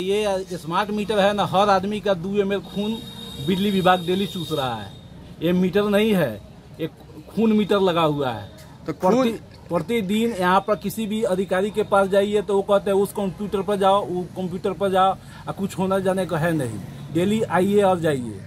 ये smart meter है ना, हर आदमी का 2 ml खून बिजली विभाग डेली चूस रहा है। ये मीटर नहीं है, एक खून मीटर लगा हुआ है। तो प्रतिदिन यहाँ पर किसी भी अधिकारी के पास जाइए तो वो कहते हैं उस कंप्यूटर पर जाओ, वो कंप्यूटर पर जाओ, कुछ होना जाने का है नहीं। डेली आइए और जाइए।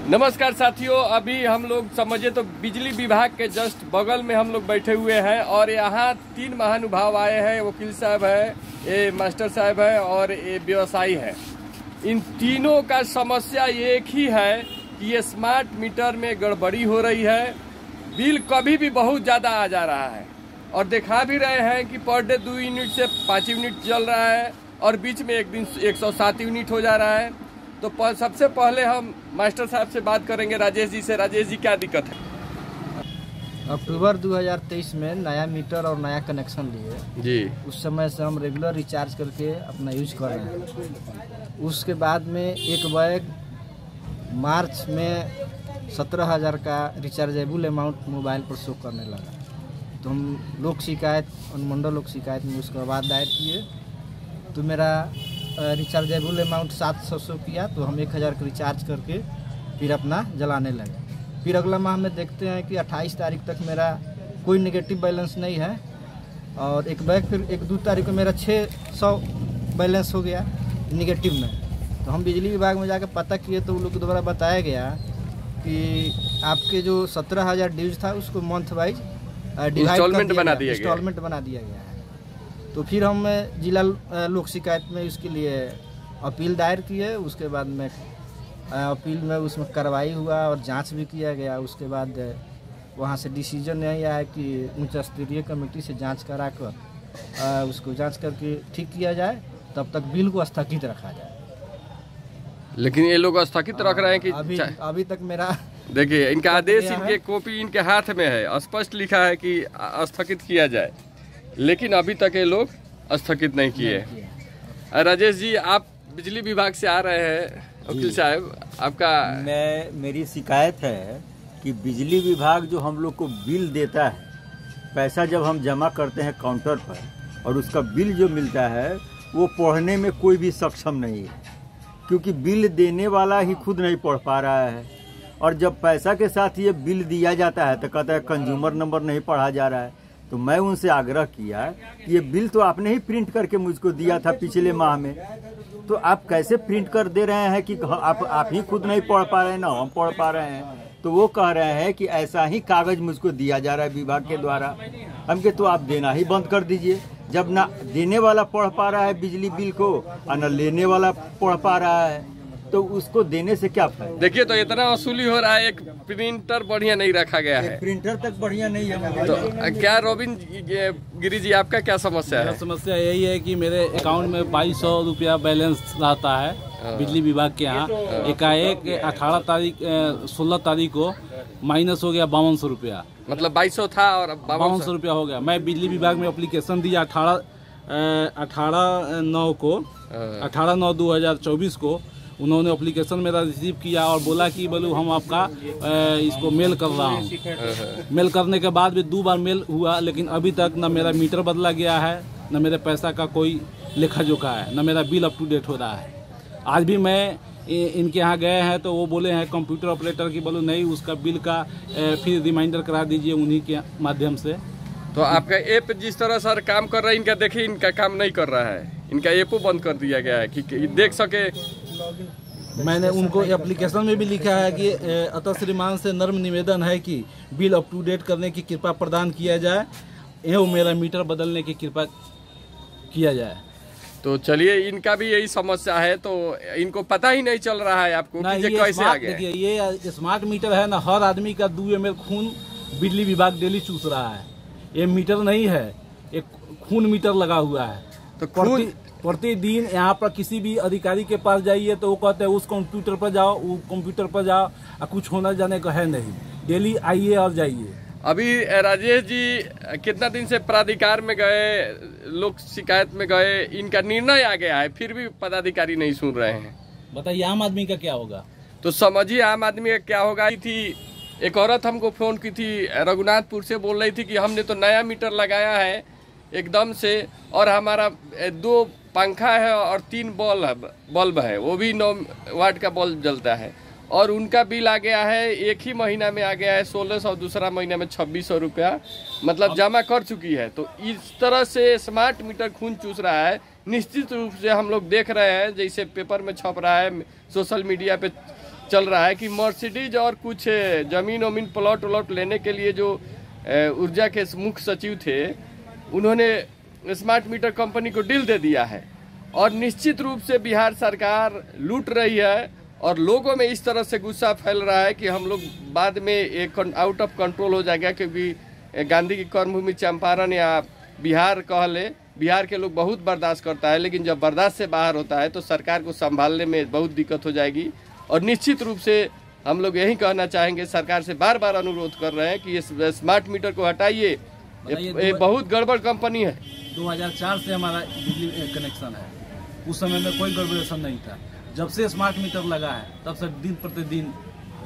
नमस्कार साथियों, अभी हम लोग समझे तो बिजली विभाग के जस्ट बगल में हम लोग बैठे हुए हैं और यहाँ 3 महानुभाव आए हैं। वकील साहब है, ये मास्टर साहब है और ये व्यवसायी है। इन तीनों का समस्या एक ही है कि ये स्मार्ट मीटर में गड़बड़ी हो रही है। बिल कभी भी बहुत ज़्यादा आ जा रहा है और दिखा भी रहे हैं कि पर डे 2 यूनिट से 5 यूनिट चल रहा है और बीच में एक दिन 107 यूनिट हो जा रहा है। तो सबसे पहले हम मास्टर साहब से बात करेंगे, राजेश जी से। राजेश जी, क्या दिक्कत है? अक्टूबर 2023 में नया मीटर और नया कनेक्शन लिए जी। उस समय से हम रेगुलर रिचार्ज करके अपना यूज कर रहे हैं। उसके बाद में एक बैग मार्च में 17,000 का रिचार्जेबल अमाउंट मोबाइल पर शो करने लगा। तो हम लोक शिकायत, अनुमंडल लोक शिकायत में उसका वाद दायर किए। तो मेरा रिचार्जेबल अमाउंट 700 किया, तो हम 1,000 का रिचार्ज करके फिर अपना जलाने लगे। फिर अगला माह में देखते हैं कि 28 तारीख तक मेरा कोई नेगेटिव बैलेंस नहीं है और एक बैग फिर 1-2 तारीख को मेरा 600 बैलेंस हो गया नेगेटिव में। तो हम बिजली विभाग में जाकर पता किए तो उन लोग के द्वारा बताया गया कि आपके जो 17,000 ड्यूज था उसको मंथ वाइज इंस्टॉलमेंट बना दिया गया है। तो फिर हम जिला लोक शिकायत में इसके लिए अपील दायर किए। उसके बाद में अपील में उसमें कार्रवाई हुआ और जांच भी किया गया। उसके बाद वहां से डिसीजन यही आया कि उच्च स्तरीय कमेटी से जांच कराकर उसको जांच करके ठीक किया जाए, तब तक बिल को स्थगित रखा जाए। लेकिन ये लोग स्थगित रख रहे हैं कि अभी तक मेरा देखिए, इनका आदेश, इनके कॉपी इनके हाथ में है, स्पष्ट लिखा है कि स्थगित किया जाए, लेकिन अभी तक ये लोग स्थगित नहीं किए। राजेश जी, आप बिजली विभाग से आ रहे हैं। वकील साहब, आपका मेरी शिकायत है कि बिजली विभाग जो हम लोग को बिल देता है, पैसा जब हम जमा करते हैं काउंटर पर और उसका बिल जो मिलता है वो पढ़ने में कोई भी सक्षम नहीं है, क्योंकि बिल देने वाला ही खुद नहीं पढ़ पा रहा है। और जब पैसा के साथ ये बिल दिया जाता है तो कहता है कंज्यूमर नंबर नहीं पढ़ा जा रहा है। तो मैं उनसे आग्रह किया कि ये बिल तो आपने ही प्रिंट करके मुझको दिया था पिछले माह में, तो आप कैसे प्रिंट कर दे रहे हैं कि आप ही खुद नहीं पढ़ पा रहे हैं, ना हम पढ़ पा रहे हैं। तो वो कह रहे हैं कि ऐसा ही कागज मुझको दिया जा रहा है विभाग के द्वारा। हम के तो आप देना ही बंद कर दीजिए। जब ना देने वाला पढ़ पा रहा है बिजली बिल को और न लेने वाला पढ़ पा रहा है, तो उसको देने से क्या फायदा? देखिए, तो इतना वसूली हो रहा है, एक प्रिंटर बढ़िया नहीं रखा गया है, प्रिंटर तक बढ़िया नहीं है। तो क्या रोबिन गिरी जी, आपका क्या समस्या है? समस्या यही है कि मेरे अकाउंट में 2200 रुपया बैलेंस रहता है बिजली विभाग के यहाँ। एकाएक 16 तारीख को माइनस हो गया 5200 रुपया। मतलब 2200 था और 5200 रुपया हो गया। मैं बिजली विभाग में एप्लीकेशन दिया 18/9/2024 को। उन्होंने एप्लीकेशन मेरा रिसीव किया और बोला कि बोलू हम आपका इसको मेल कर रहा हूँ। मेल करने के बाद भी 2 बार मेल हुआ, लेकिन अभी तक न मेरा मीटर बदला गया है, न मेरे पैसा का कोई लेखा जोखा है, न मेरा बिल अप टू डेट हो रहा है। आज भी मैं इनके यहाँ गए हैं तो वो बोले हैं कंप्यूटर ऑपरेटर की, बोलो नहीं, उसका बिल का फिर रिमाइंडर करा दीजिए उन्हीं के माध्यम से। तो आपका ऐप जिस तरह सर काम कर रहा है, इनका देखिए, इनका काम नहीं कर रहा है। इनका ऐप बंद कर दिया गया है कि देख सके। मैंने उनको एप्लीकेशन में भी लिखा है कि अतः श्रीमान से नर्म निवेदन है कि बिल अप टू डेट करने की कृपा प्रदान किया जाए एवं मेरा मीटर बदलने की कृपा किया जाए। तो चलिए, इनका भी यही समस्या है, तो इनको पता ही नहीं चल रहा है आपको कि ये कैसे आ गया। देखिए, ये स्मार्ट मीटर है ना, हर आदमी का 2 ml खून बिजली विभाग डेली चूस रहा है। ये मीटर नहीं है, एक खून मीटर लगा हुआ है। तो प्रतिदिन यहाँ पर किसी भी अधिकारी के पास जाइए तो वो कहते हैं उस कंप्यूटर पर जाओ, वो कंप्यूटर पर जाओ, कुछ होना जाने का है नहीं। डेली आइए और जाइए। अभी राजेश जी कितना दिन से प्राधिकार में गए, लोक शिकायत में गए, इनका निर्णय आ गया है, फिर भी पदाधिकारी नहीं सुन रहे हैं। बताइए आम आदमी का क्या होगा? तो समझिए आम आदमी का क्या होगा। एक औरत हमको फोन की थी, रघुनाथपुर से, बोल रही थी कि हमने तो नया मीटर लगाया है एकदम से और हमारा 2 पंखा है और 3 बल्ब है, वो भी 9 वाट का बल्ब जलता है। और उनका बिल आ गया है एक ही महीना में आ गया है 1600, दूसरा महीना में 2600 रुपया मतलब जमा कर चुकी है। तो इस तरह से स्मार्ट मीटर खून चूस रहा है। निश्चित रूप से हम लोग देख रहे हैं, जैसे पेपर में छप रहा है, सोशल मीडिया पे चल रहा है कि मर्सिडीज और कुछ जमीन वमीन प्लॉट व्लॉट लेने के लिए जो ऊर्जा के मुख्य सचिव थे, उन्होंने स्मार्ट मीटर कंपनी को डील दे दिया है। और निश्चित रूप से बिहार सरकार लूट रही है और लोगों में इस तरह से गुस्सा फैल रहा है कि हम लोग बाद में एक आउट ऑफ कंट्रोल हो जाएगा। क्योंकि गांधी की कर्मभूमि चंपारण या बिहार कह ले, बिहार के लोग बहुत बर्दाश्त करता है, लेकिन जब बर्दाश्त से बाहर होता है तो सरकार को संभालने में बहुत दिक्कत हो जाएगी। और निश्चित रूप से हम लोग यही कहना चाहेंगे, सरकार से बार बार अनुरोध कर रहे हैं कि इस स्मार्ट मीटर को हटाइए, ये बहुत गड़बड़ कंपनी है। 2004 से हमारा बिजली कनेक्शन है, उस समय में कोई गड़बड़ेशन नहीं था। जब से स्मार्ट मीटर लगा है तब से दिन प्रतिदिन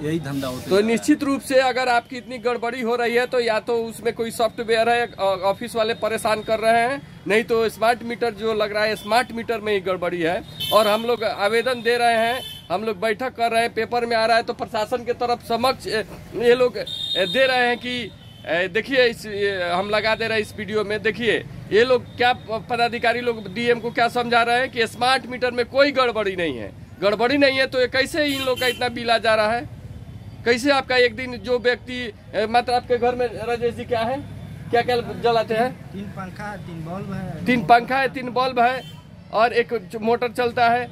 यही धंधा होता है। तो निश्चित रूप से अगर आपकी इतनी गड़बड़ी हो रही है तो या तो उसमें कोई सॉफ्टवेयर है, ऑफिस वाले परेशान कर रहे हैं, नहीं तो स्मार्ट मीटर जो लग रहा है स्मार्ट मीटर में ही गड़बड़ी है। और हम लोग आवेदन दे रहे हैं, हम लोग बैठक कर रहे हैं, पेपर में आ रहा है, तो प्रशासन के तरफ समक्ष ये लोग दे रहे हैं कि देखिए हम लगा दे रहे हैं इस वीडियो में, देखिए ये लोग क्या पदाधिकारी लोग डीएम को क्या समझा रहे हैं कि स्मार्ट मीटर में कोई गड़बड़ी नहीं है। गड़बड़ी नहीं है तो ये कैसे इन लोग का इतना बिल आ जा रहा है? कैसे आपका एक दिन जो व्यक्ति मात्र आपके घर में राजेश जी क्या है, क्या क्या जलाते हैं? 3 पंखा 3 बल्ब है, 3 पंखा है, 3 बल्ब है और एक मोटर चलता है।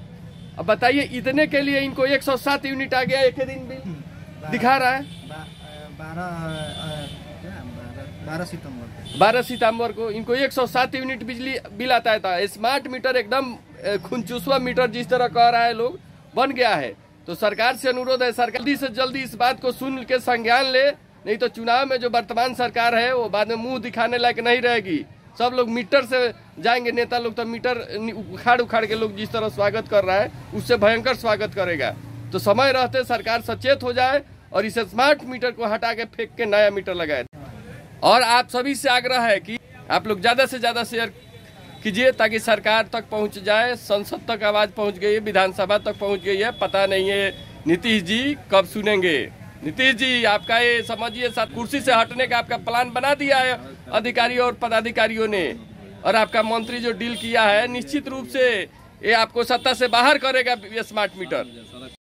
अब बताइए इतने के लिए इनको 107 यूनिट आ गया एक दिन बिल दिखा रहा है। 12 सितंबर को इनको 107 यूनिट बिजली बिल आता है। स्मार्ट मीटर एकदम खुनचुसवा मीटर जिस तरह कह रहा है लोग बन गया है। तो सरकार से अनुरोध है, सरकार जल्दी से जल्दी इस बात को सुन के संज्ञान ले, नहीं तो चुनाव में जो वर्तमान सरकार है वो बाद में मुंह दिखाने लायक नहीं रहेगी। सब लोग मीटर से जाएंगे, नेता लोग तो मीटर उखाड़ उखाड़ के लोग जिस तरह स्वागत कर रहा है उससे भयंकर स्वागत करेगा। तो समय रहते सरकार सचेत हो जाए और इसे स्मार्ट मीटर को हटा के फेंक के नया मीटर लगाए। और आप सभी से आग्रह है कि आप लोग ज्यादा से ज्यादा शेयर कीजिए ताकि सरकार तक पहुंच जाए। संसद तक आवाज पहुंच गई है, विधानसभा तक पहुंच गई है, पता नहीं है नीतीश जी कब सुनेंगे। नीतीश जी आपका ये समझिए कुर्सी से हटने का आपका प्लान बना दिया है अधिकारियों और पदाधिकारियों ने, और आपका मंत्री जो डील किया है निश्चित रूप से ये आपको सत्ता से बाहर करेगा स्मार्ट मीटर।